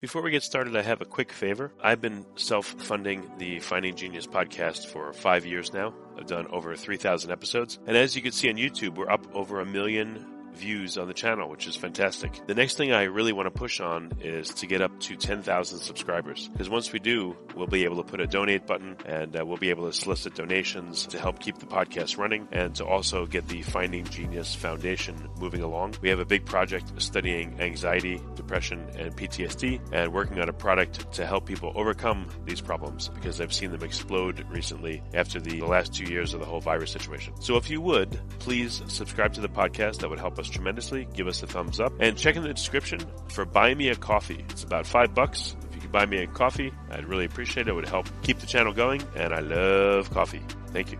Before we get started, I have a quick favor. I've been self-funding the Finding Genius podcast for 5 years now. I've done over 3,000 episodes. And as you can see on YouTube, we're up over 1 million views on the channel, which is fantastic. The next thing I really want to push on is to get up to 10,000 subscribers. Because once we do, we'll be able to put a donate button and we'll be able to solicit donations to help keep the podcast running and to also get the Finding Genius Foundation moving along. We have a big project studying anxiety, depression, and PTSD and working on a product to help people overcome these problems because I've seen them explode recently after the last 2 years of the whole virus situation. So if you would, please subscribe to the podcast. That would help us tremendously. Give us a thumbs up and check in the description for Buy Me a Coffee. It's about $5. If you could buy me a coffee, I'd really appreciate it. It would help keep the channel going, and I love coffee. Thank you.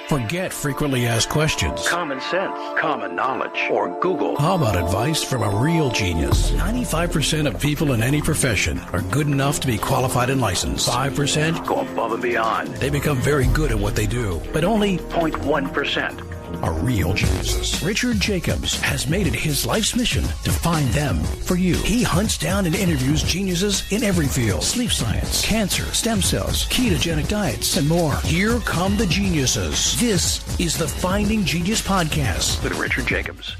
Forget frequently asked questions. Common sense, common knowledge, or Google. How about advice from a real genius? 95% of people in any profession are good enough to be qualified and licensed. 5% go above and beyond. They become very good at what they do, but only 0.1% are real geniuses. Richard Jacobs has made it his life's mission to find them for you. He hunts down and interviews geniuses in every field: sleep science, cancer, stem cells, ketogenic diets, and more. Here come the geniuses. This is the Finding Genius Podcast with Richard Jacobs.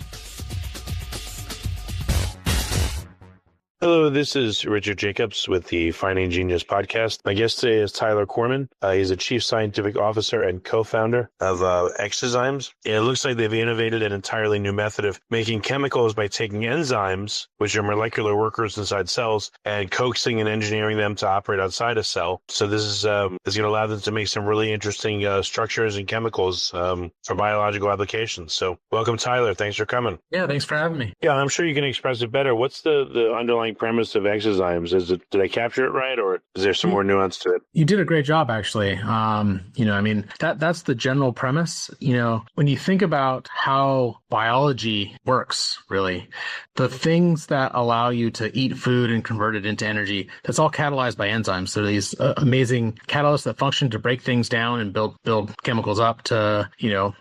Hello, this is Richard Jacobs with the Finding Genius Podcast. My guest today is Tyler Korman. He's a chief scientific officer and co-founder of eXoZymes. It looks like they've innovated an entirely new method of making chemicals by taking enzymes, which are molecular workers inside cells, and coaxing and engineering them to operate outside a cell. So this is going to allow them to make some really interesting structures and chemicals for biological applications. So welcome, Tyler. Thanks for coming. Yeah, thanks for having me. Yeah, I'm sure you can express it better. What's the underlying premise of eXoZymes? Did I capture it right, or is there some more nuance to it? You did a great job, actually. That's the general premise. When you think about how biology works, really, the things that allow you to eat food and convert it into energy, that's all catalyzed by enzymes. So these amazing catalysts that function to break things down and build chemicals up to,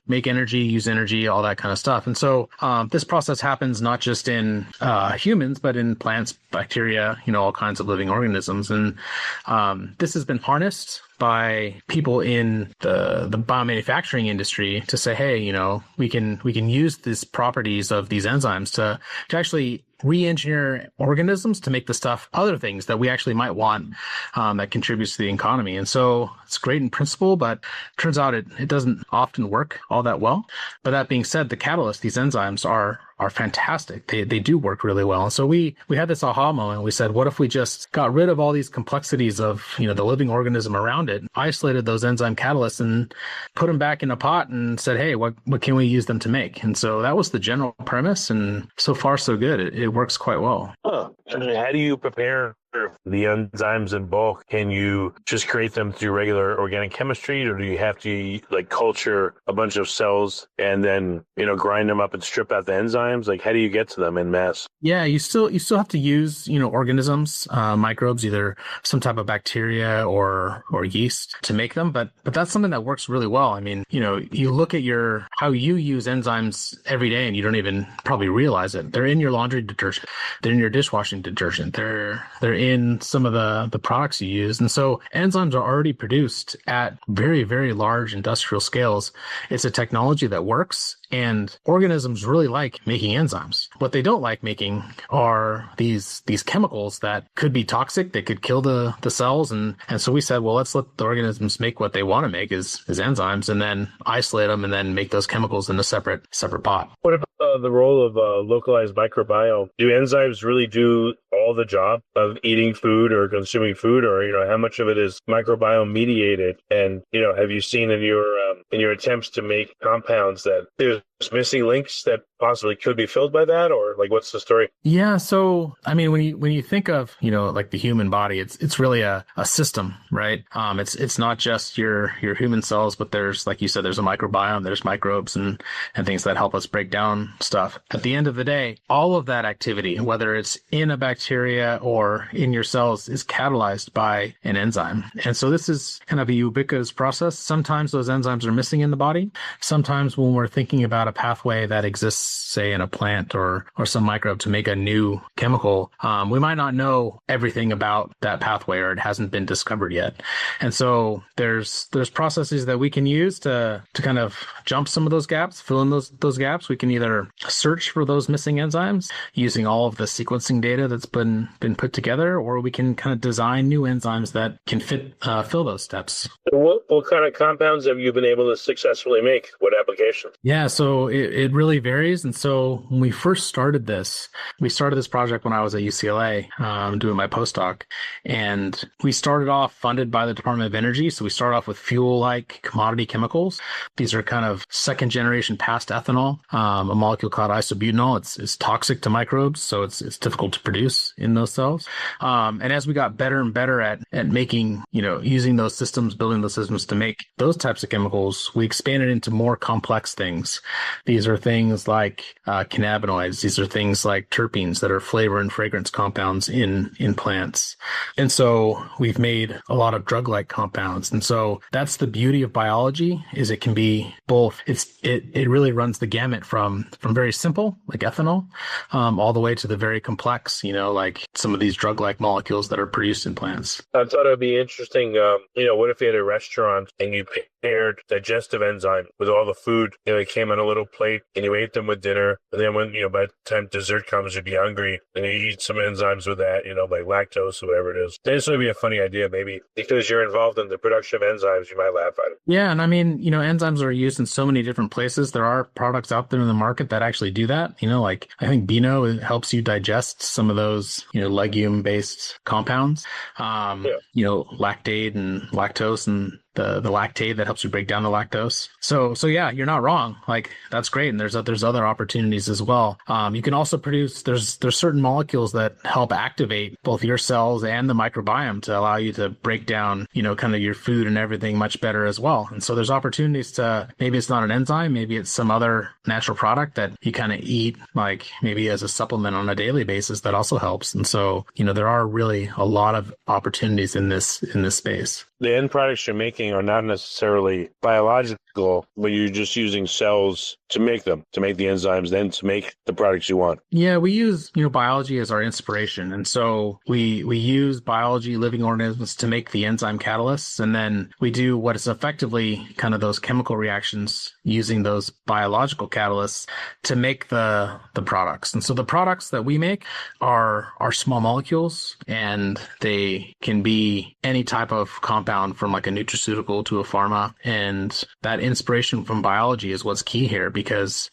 make energy, use energy, all that kind of stuff. And so this process happens not just in humans, but in plants, bacteria, all kinds of living organisms. And this has been harnessed by people in the biomanufacturing industry to say, hey, we can use these properties of these enzymes to actually re-engineer organisms to make the stuff, other things that we actually might want that contributes to the economy. And so it's great in principle, but turns out it doesn't often work all that well. But that being said, the catalysts, these enzymes are fantastic. They do work really well. And so we had this aha moment. We said, what if we just got rid of all these complexities of, the living organism around it, isolated those enzyme catalysts and put them back in a pot and said, hey, what can we use them to make? And so that was the general premise. And so far, so good. It works quite well. Huh. How do you prepare the enzymes in bulk? Can you just create them through regular organic chemistry, or do you have to culture a bunch of cells and then grind them up and strip out the enzymes? How do you get to them in mass? Yeah, you still have to use organisms, microbes, either some type of bacteria or yeast to make them, but that's something that works really well. I mean, you look at how you use enzymes every day and you don't even probably realize it. They're in your laundry detergent, they're in your dishwashing detergent, they're in some of the products you use. And so enzymes are already produced at very, very large industrial scales. It's a technology that works, and organisms really like making enzymes. What they don't like making are these chemicals that could be toxic. They could kill the cells. And so we said, well, let's let the organisms make what they want to make is enzymes, and then isolate them and then make those chemicals in a separate pot. What about the role of localized microbiome? Do enzymes really do all the job of eating food or consuming food, or how much of it is microbiome mediated? And have you seen in your attempts to make compounds that there's missing links that possibly could be filled by that, or what's the story? Yeah, so I mean, when you think of the human body, it's really a system, right? It's not just your human cells, but there's, like you said, there's a microbiome, there's microbes and things that help us break down stuff. At the end of the day, all of that activity, whether it's in a bacteria bacteria or in your cells is catalyzed by an enzyme. And so this is kind of a ubiquitous process. Sometimes those enzymes are missing in the body. Sometimes when we're thinking about a pathway that exists, say, in a plant or some microbe to make a new chemical, we might not know everything about that pathway, or it hasn't been discovered yet. And so there's processes that we can use to kind of jump some of those gaps, fill in those gaps. We can either search for those missing enzymes using all of the sequencing data that's been put together, or we can kind of design new enzymes that can fill those steps. What kind of compounds have you been able to successfully make? What application? Yeah, so it really varies. And so when we first started this, we started this project when I was at UCLA doing my postdoc. And we started off funded by the Department of Energy. So we started off with fuel-like commodity chemicals. These are kind of second generation past ethanol, a molecule called isobutanol. It's toxic to microbes, so it's difficult to produce in those cells. And as we got better and better at making, using those systems, building those systems to make those types of chemicals, we expanded into more complex things. These are things like cannabinoids. These are things like terpenes that are flavor and fragrance compounds in plants. And so we've made a lot of drug-like compounds. And so that's the beauty of biology, is it can be both. It really runs the gamut from very simple, like ethanol, all the way to the very complex, like some of these drug-like molecules that are produced in plants. I thought it would be interesting, what if you had a restaurant and you paired digestive enzyme with all the food, it came on a little plate and you ate them with dinner. And then when, by the time dessert comes, you'd be hungry and you eat some enzymes with that, like lactose or whatever it is. This would be a funny idea, maybe because you're involved in the production of enzymes, you might laugh at it. Yeah. And I mean, enzymes are used in so many different places. There are products out there in the market that actually do that. Like I think Beano, it helps you digest some of those, legume-based compounds, lactate and lactose and the lactate that helps you break down the lactose. So yeah, you're not wrong. Like that's great. And there's other opportunities as well. You can also produce, there's certain molecules that help activate both your cells and the microbiome to allow you to break down, kind of your food and everything much better as well. And so there's opportunities to, maybe it's not an enzyme, maybe it's some other natural product that you kind of eat, like maybe as a supplement on a daily basis that also helps. And so, there are really a lot of opportunities in this space. The end products you're making are not necessarily biological, but you're just using cells to make them, to make the enzymes, then to make the products you want. Yeah, we use, biology as our inspiration. And so we use biology, living organisms to make the enzyme catalysts. And then we do what is effectively kind of those chemical reactions using those biological catalysts to make the products. And so the products that we make are small molecules, and they can be any type of compound from like a nutraceutical to a pharma. And that inspiration from biology is what's key here, because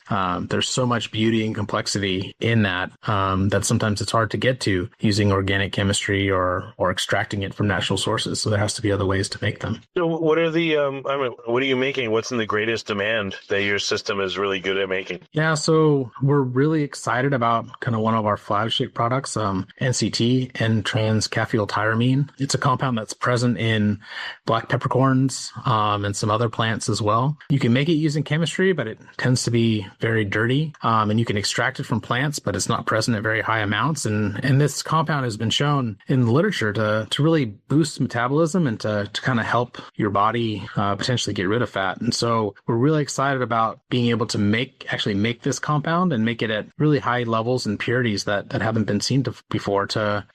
there's so much beauty and complexity in that that sometimes it's hard to get to using organic chemistry or extracting it from natural sources. So there has to be other ways to make them. So what are what are you making? What's in the greatest demand that your system is really good at making? Yeah, so we're really excited about kind of one of our flagship products, NCT, N-trans-caffeotyramine. It's a compound that's present in black peppercorns and some other plants as well. You can make it using chemistry, but it tends to be very dirty. And you can extract it from plants, but it's not present at very high amounts. And this compound has been shown in the literature to really boost metabolism and to kind of help your body potentially get rid of fat. And so we're really excited about being able to actually make this compound and make it at really high levels and purities that haven't been seen before to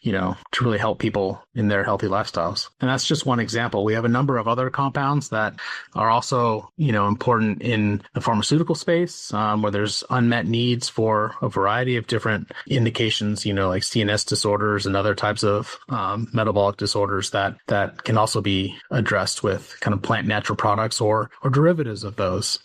really help people in their healthy lifestyles. And that's just one example. We have a number of other compounds that are also, important in the pharmaceutical space, where there's unmet needs for a variety of different indications, like CNS disorders and other types of metabolic disorders that can also be addressed with kind of plant natural products or derivatives of those,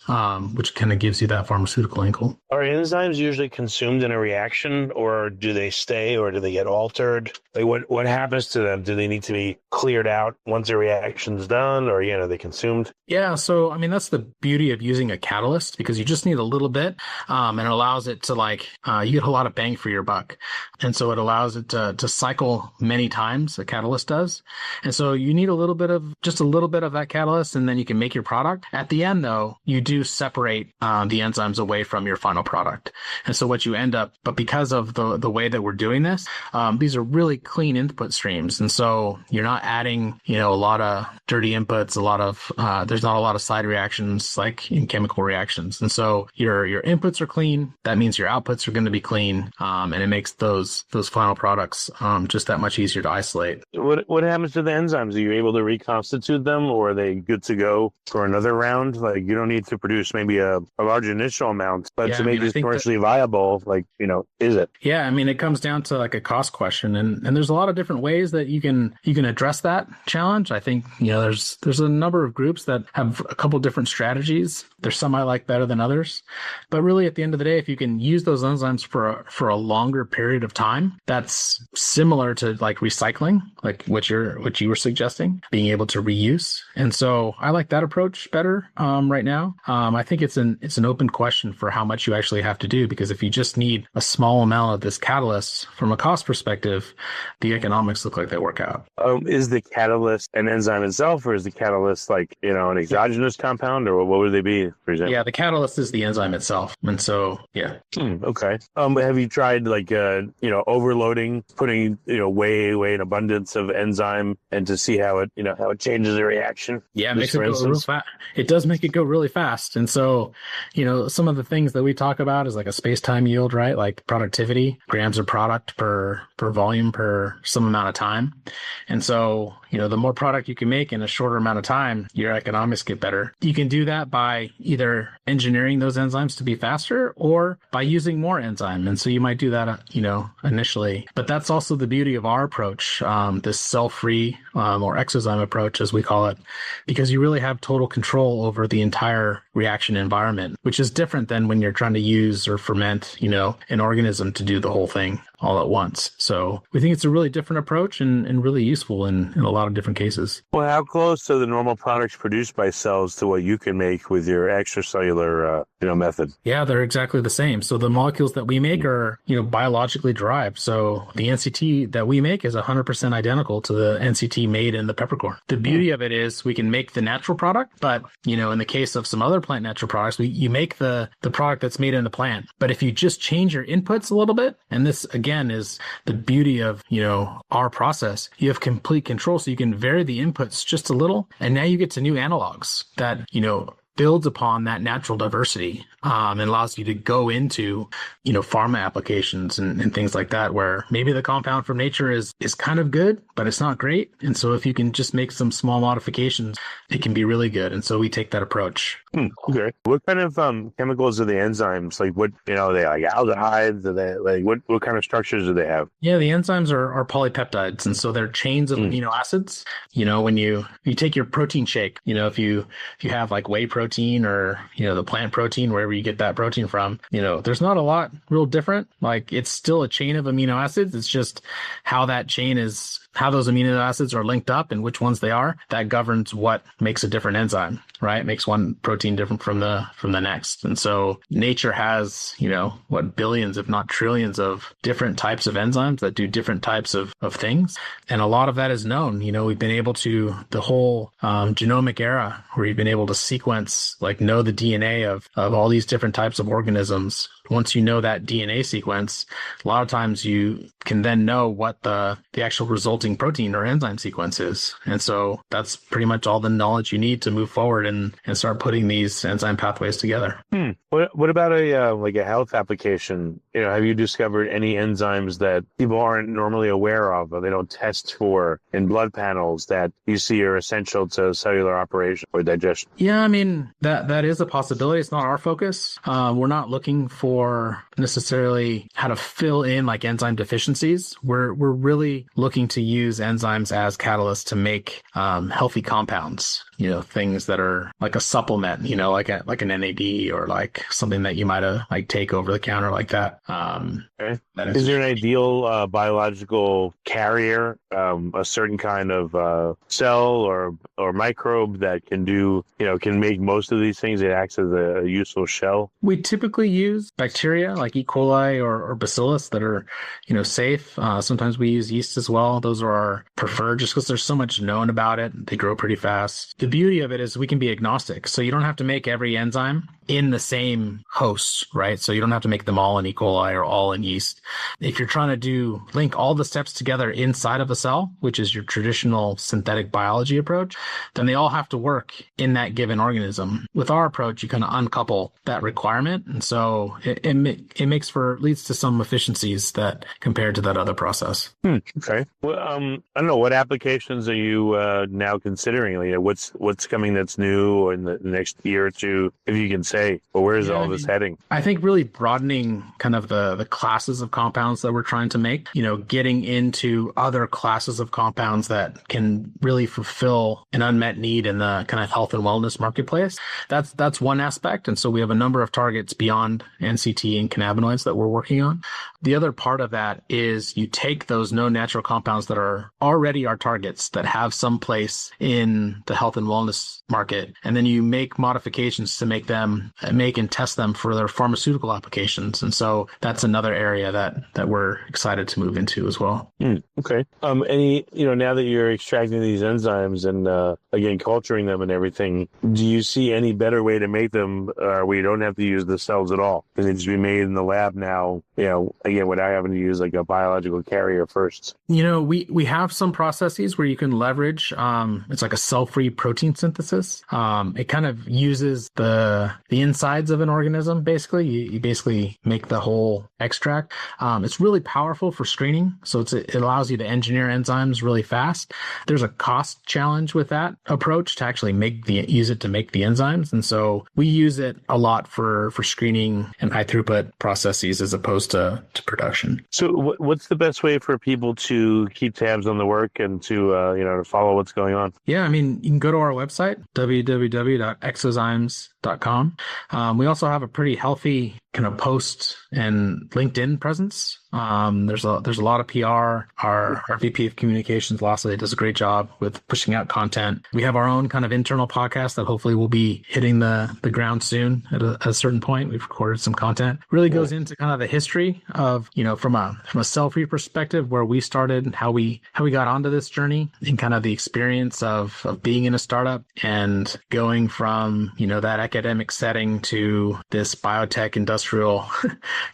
which kind of gives you that pharmaceutical angle. Are enzymes usually consumed in a reaction, or do they stay, or do they get altered? Like what happens to them? Do they need to be cleared out once a reaction's done, or, are they consumed? Yeah. So, that's the beauty of using a catalyst, because you just need a little bit, and it allows it to you get a lot of bang for your buck. And so it allows it to cycle many times, a catalyst does. And so you need just a little bit of that catalyst, and then you can make your product. At the end, though, you do separate the enzymes away from your final product. And so what you end up, but because of the way that we're doing this, these are really clean input streams. And so you're not adding, a lot of dirty inputs, there's not a lot of side reactions like in chemical reactions. And so your inputs are clean. That means your outputs are going to be clean. And it makes those final products just that much easier to isolate. What happens to the enzymes? Are you able to reconstitute them, or are they good to go for another round? Like, you don't need to produce maybe a large initial amount, but to make this commercially viable, is it? Yeah, it comes down to like a cost question, and there's a lot of different ways that you can address that challenge. I think there's a number of groups that have a couple different strategies. There's some I like better than others, but really at the end of the day, if you can use those enzymes for a longer period of time, that's similar to like recycling, like what you were suggesting, being able to reuse. And so I like that approach better right now. I think it's an open question for how much you actually have to do, because if you just need a small amount of this catalyst from a cost perspective, the economics look like they work out. Is the catalyst an enzyme itself, or is the catalyst an exogenous compound, or what would they be, for example? Yeah, the catalyst is the enzyme itself. And so, yeah. Okay. Have you tried overloading, putting, way an abundance of enzyme, and to see how it changes the reaction? Yeah, it makes it go real fast. It does make it go really fast. And so, some of the things that we talk about is like a space-time yield, right? Like productivity, grams of product per volume per some amount of time. And so, the more product you can make in a shorter amount of time, your economics get better. You can do that by either engineering those enzymes to be faster or by using more enzyme. And so you might do that, initially. But that's also the beauty of our approach, this cell-free or eXoZyme approach, as we call it, because you really have total control over the entire reaction environment, which is different than when you're trying to use or ferment, an organism to do the whole thing all at once. So we think it's a really different approach and really useful in a lot of different cases. Well, how close are the normal products produced by cells to what you can make with your extracellular, method? Yeah, they're exactly the same. So the molecules that we make are, biologically derived. So the NCT that we make is 100% identical to the NCT made in the peppercorn. The beauty of it is we can make the natural product, but, in the case of some other plant natural products, you make the product that's made in the plant. But if you just change your inputs a little bit, and this, again, is the beauty of, our process, you have complete control. So you can vary the inputs just a little, and now you get to new analogs that, builds upon that natural diversity and allows you to go into, pharma applications and things like that, where maybe the compound from nature is kind of good, but it's not great. And so if you can just make some small modifications, it can be really good. And so we take that approach. Okay. What kind of chemicals are the enzymes? Like what, are they like aldehydes? Are they what kind of structures do they have? Yeah, the enzymes are polypeptides. And so they're chains of amino acids. When you take your protein shake, if you have like whey protein or, the plant protein, wherever you get that protein from, there's not a lot real different. Like it's still a chain of amino acids. It's just how that chain is, how those amino acids are linked up and which ones they are, that governs what makes a different enzyme, right? Makes one protein different from the next. And so nature has, billions, if not trillions of different types of enzymes that do different types of things. And a lot of that is known. We've been able to, the whole genomic era where you've been able to sequence, know the DNA of all these different types of organisms. Once you know that DNA sequence, a lot of times you can then know what the actual resulting protein or enzyme sequence is. And so that's pretty much all the knowledge you need to move forward and start putting these enzyme pathways together. What about a health application? Have you discovered any enzymes that people aren't normally aware of or they don't test for in blood panels that you see are essential to cellular operation or digestion? Yeah, that is a possibility. It's not our focus. We're not looking for for necessarily how to fill in like enzyme deficiencies. We're really looking to use enzymes as catalysts to make healthy compounds. Things that are like a supplement, like an NAD or like something that you might like take over the counter like that. Okay. Is there an ideal biological carrier, a certain kind of cell or microbe that can make most of these things? It acts as a useful shell. We typically use bacteria like E. coli or bacillus that are, safe. Sometimes we use yeast as well. Those are our preferred just because there's so much known about it. They grow pretty fast. The beauty of it is we can be agnostic. So you don't have to make every enzyme in the same host, right? So you don't have to make them all in E. coli or all in yeast. If you're trying to link all the steps together inside of a cell, which is your traditional synthetic biology approach, then they all have to work in that given organism. With our approach, you kind of uncouple that requirement. And so it leads to some efficiencies that compared to that other process. Okay. Well, I don't know, what applications are you now considering? What's coming that's new in the next year or two, if you can say, or where is all this heading? I think really broadening kind of the classes of compounds that we're trying to make, getting into other classes of compounds that can really fulfill an unmet need in the kind of health and wellness marketplace. That's one aspect. And so we have a number of targets beyond NCT and cannabinoids that we're working on. The other part of that is you take those known natural compounds that are already our targets that have some place in the health and wellness market, and then you make modifications to make and test them for their pharmaceutical applications. And so that's another area that we're excited to move into as well. Okay. Now that you're extracting these enzymes and again culturing them and everything, do you see any better way to make them where you don't have to use the cells at all? Can they just be made in the lab now? Again, without having to use like a biological carrier first. We have some processes where you can leverage. It's like a cell-free protein synthesis. It kind of uses the insides of an organism. Basically, you basically make the whole extract. It's really powerful for screening. So it allows you to engineer enzymes really fast. There's a cost challenge with that approach to actually use it to make the enzymes. And so we use it a lot for screening and high throughput processes as opposed to production. So what's the best way for people to keep tabs on the work and to follow what's going on? Yeah, you can go to our website, www.eXoZymes.com. We also have a pretty healthy kind of post and LinkedIn presence. There's a lot of PR. Our VP of Communications, Lastly, does a great job with pushing out content. We have our own kind of internal podcast that hopefully will be hitting the ground soon at a certain point. We've recorded some content. Really goes into kind of the history of, from a cell-free perspective, where we started, how we got onto this journey, and kind of the experience of being in a startup and going from, that academic setting to this biotech industrial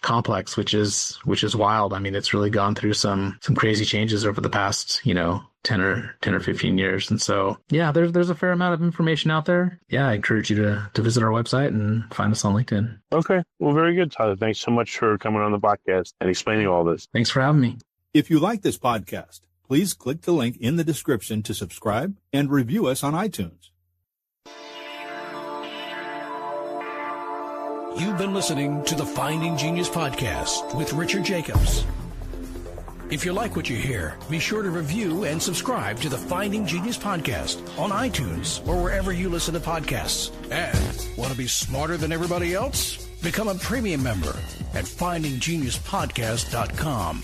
complex, which is wild. It's really gone through some crazy changes over the past, 10 or 15 years. And so, yeah, there's a fair amount of information out there. Yeah, I encourage you to visit our website and find us on LinkedIn. Okay. Well, very good, Tyler. Thanks so much for coming on the podcast and explaining all this. Thanks for having me. If you like this podcast, please click the link in the description to subscribe and review us on iTunes. You've been listening to the Finding Genius podcast with Richard Jacobs. If you like what you hear, be sure to review and subscribe to the Finding Genius podcast on iTunes or wherever you listen to podcasts. And want to be smarter than everybody else? Become a premium member at findinggeniuspodcast.com.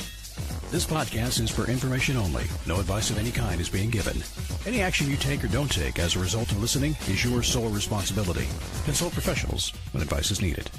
This podcast is for information only. No advice of any kind is being given. Any action you take or don't take as a result of listening is your sole responsibility. Consult professionals when advice is needed.